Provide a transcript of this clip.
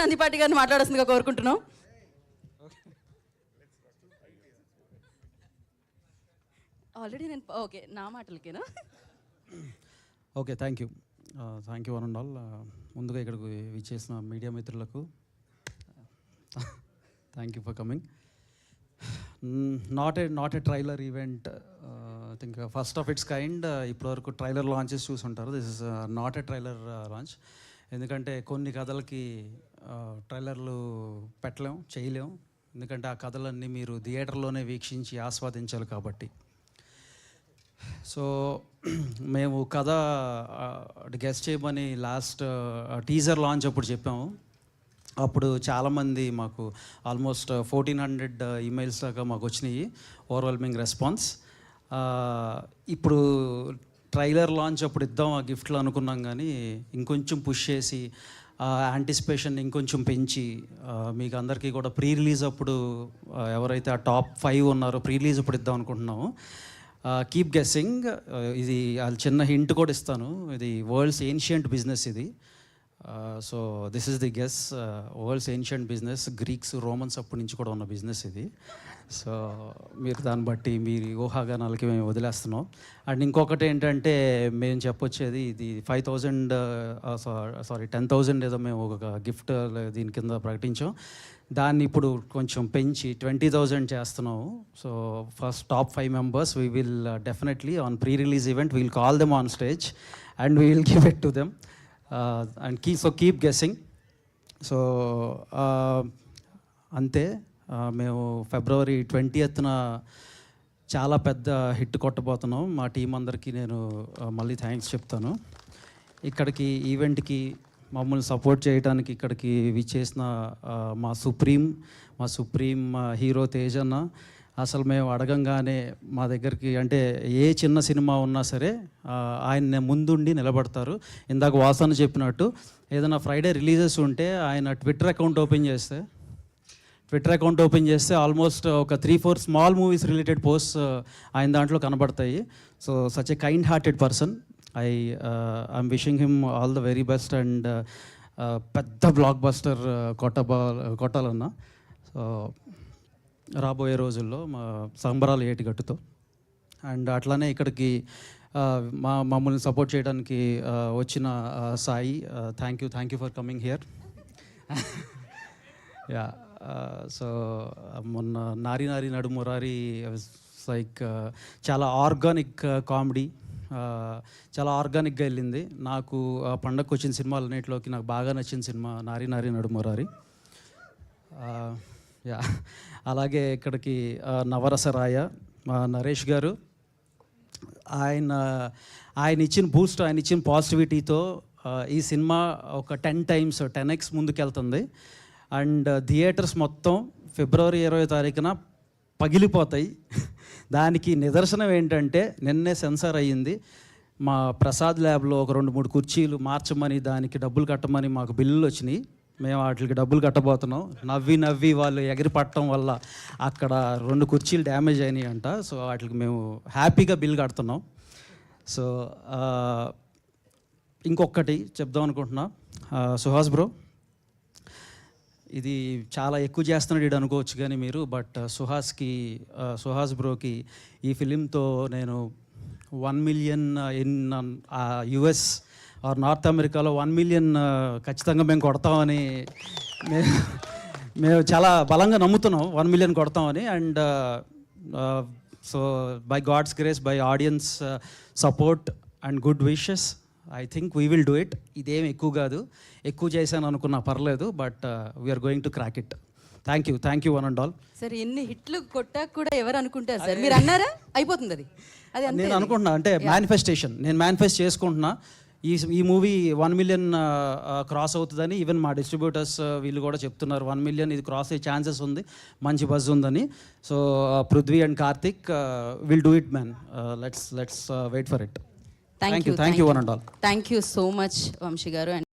నందిపాటి గారిని మాట్లాడాల్సిందిగా కోరుకుంటున్నాం. ఆల్రెడీ నేను ఓకే నా మాటలకేనా? Okay, thank you one and all. ముందుగా ఇక్కడికి విచ్చేసిన మీడియా మిత్రులకు thank you for coming. Not a trailer event, I think first of its kind. ఇప్పటివరకు ట్రైలర్ లాంచెస్ చూసుంటారు. This is not a trailer launch. ఎందుకంటే కొన్ని కథలకి ట్రైలర్లు పెట్టలేం, చేయలేం. ఎందుకంటే ఆ కథలన్నీ మీరు థియేటర్లోనే వీక్షించి ఆస్వాదించాలి కాబట్టి. సో మేము కథ గెస్ట్ చేయమని లాస్ట్ టీజర్ లాంచ్ అప్పుడు చెప్పాము. అప్పుడు చాలామంది మాకు ఆల్మోస్ట్ 1400 ఈమెయిల్స్ దాకా మాకు వచ్చినాయి, ఓవర్వెల్మింగ్ రెస్పాన్స్. ఇప్పుడు ట్రైలర్ లాంచ్ అప్పుడు ఇద్దాం ఆ గిఫ్ట్లు అనుకున్నాం, కానీ ఇంకొంచెం పుష్ చేసి యాంటిసిపేషన్ ఇంకొంచెం పెంచి మీకు అందరికీ కూడా ప్రీ రిలీజ్ అప్పుడు ఎవరైతే ఆ టాప్ 5 ఉన్నారో ప్రీ రిలీజ్ అప్పుడు ఇద్దాం అనుకుంటున్నాము. Keep guessing. ఇది చిన్న హింట్ కూడా ఇస్తాను. ఇది వరల్డ్స్ ఏన్షియంట్ బిజినెస్ ఇది. So this is the guess. World's ancient business, Greeks Romans అప్పటి నుంచి కూడా ఉన్న బిజినెస్ ఇది. సో మీరు దాన్ని బట్టి మీరు ఊహాగానాలకి మేము వదిలేస్తున్నాం. అండ్ ఇంకొకటి ఏంటంటే మేము చెప్పొచ్చేది ఇది 10,000 ఏదో మేము ఒక గిఫ్ట్ దీని కింద ప్రకటించాం. దాన్ని ఇప్పుడు కొంచెం పెంచి 20,000 చేస్తున్నాము. So first top 5 members we will definitely on pre release event we will call them on stage and we will give it to them and keep guessing. So అంతే. మేము February 20th చాలా పెద్ద హిట్ కొట్టబోతున్నాం. మా team అందరికీ నేను మళ్ళీ thanks చెప్తాను. ఇక్కడికి ఈవెంట్కి మమ్మల్ని సపోర్ట్ చేయడానికి ఇక్కడికి విచ్చేసిన మా సుప్రీం హీరో తేజ్ అన్న. అసలు మేము అడగంగానే మా దగ్గరికి, అంటే ఏ చిన్న సినిమా ఉన్నా సరే ఆయన ముందుండి నిలబడతారు. ఇందాక వాసన చెప్పినట్టు ఏదైనా ఫ్రైడే రిలీజెస్ ఉంటే ఆయన ట్విట్టర్ అకౌంట్ ఓపెన్ చేస్తే ఆల్మోస్ట్ ఒక 3-4 స్మాల్ మూవీస్ రిలేటెడ్ పోస్ట్స్ ఆయన దాంట్లో కనబడతాయి. So such a kind hearted person. I'm wishing him all the very best and పెద్ద బ్లాక్ బస్టర్ కొట్టాలన్నా. సో రాబోయే రోజుల్లో మా సంబరాలు ఏటిగట్టుతో. అండ్ అట్లానే ఇక్కడికి మమ్మల్ని సపోర్ట్ చేయడానికి వచ్చిన Sai, thank you for coming here. Yeah. So మొన్న నారి నడుమురారి లైక్ చాలా ఆర్గానిక్ కామెడీ, చాలా ఆర్గానిక్గా వెళ్ళింది. నాకు పండగకు వచ్చిన సినిమాలన్నింటిలోకి నాకు బాగా నచ్చిన సినిమా నారి నడుమురారి. యా. అలాగే ఇక్కడికి నవరసరాయ నరేష్ గారు, ఆయన ఇచ్చిన బూస్ట్, ఆయన ఇచ్చిన పాజిటివిటీతో ఈ సినిమా ఒక 10x ముందుకెళ్తుంది. అండ్ థియేటర్స్ మొత్తం February 20th పగిలిపోతాయి. దానికి నిదర్శనం ఏంటంటే నిన్నే సెన్సార్ అయ్యింది. మా ప్రసాద్ ల్యాబ్లో ఒక 2-3 కుర్చీలు మార్చమని, దానికి డబ్బులు కట్టమని మాకు బిల్లులు వచ్చినాయి. మేము వాటికి డబ్బులు కట్టబోతున్నాం. నవ్వి వాళ్ళు ఎగిరి పట్టడం వల్ల అక్కడ 2 కుర్చీలు డ్యామేజ్ అయినాయి అంట. సో వాటికి మేము హ్యాపీగా బిల్ కడుతున్నాం. సో ఇంకొకటి చెప్దాం అనుకుంటున్నా. సుహాస్ ఇది చాలా ఎక్కువ చేస్తున్నాడు ఇది అనుకోవచ్చు కానీ మీరు, బట్ సుహాస్ బ్రోకి ఈ ఫిలింతో నేను 1 million in US or north అమెరికాలో 1 million ఖచ్చితంగా మేము కొడతామని మేము చాలా బలంగా నమ్ముతున్నాం. 1 million కొడతామని. And so by God's grace, by audience support and good wishes, I think we will do it. ఇదేం ఎక్కువ కాదు, ఎక్కువ చేశాను అనుకున్నా పర్లేదు, but we're going to crack it. Thank you one and all. Sir ఎన్ని హిట్లు కొట్టాక కూడా ఎవరు అనుకుంటారు సార్? మీరు అన్నారా అయిపోతుంది అది. నేను అనుకుంటున్నా, అంటే మేనిఫెస్టేషన్, నేను మేనిఫెస్ట్ చేసుకుంటున్నా. ఈ మూవీ 1 million క్రాస్ అవుతుందని ఈవెన్ మా డిస్ట్రిబ్యూటర్స్ వీళ్ళు కూడా చెప్తున్నారు. 1 million ఇది క్రాస్ అయ్యే ఛాన్సెస్ ఉంది, మంచి బజ్ ఉందని. So Prithvi and Karthik will do it man. Let's wait for it. Thank you one and all. Thank you so much Vamshi గారు.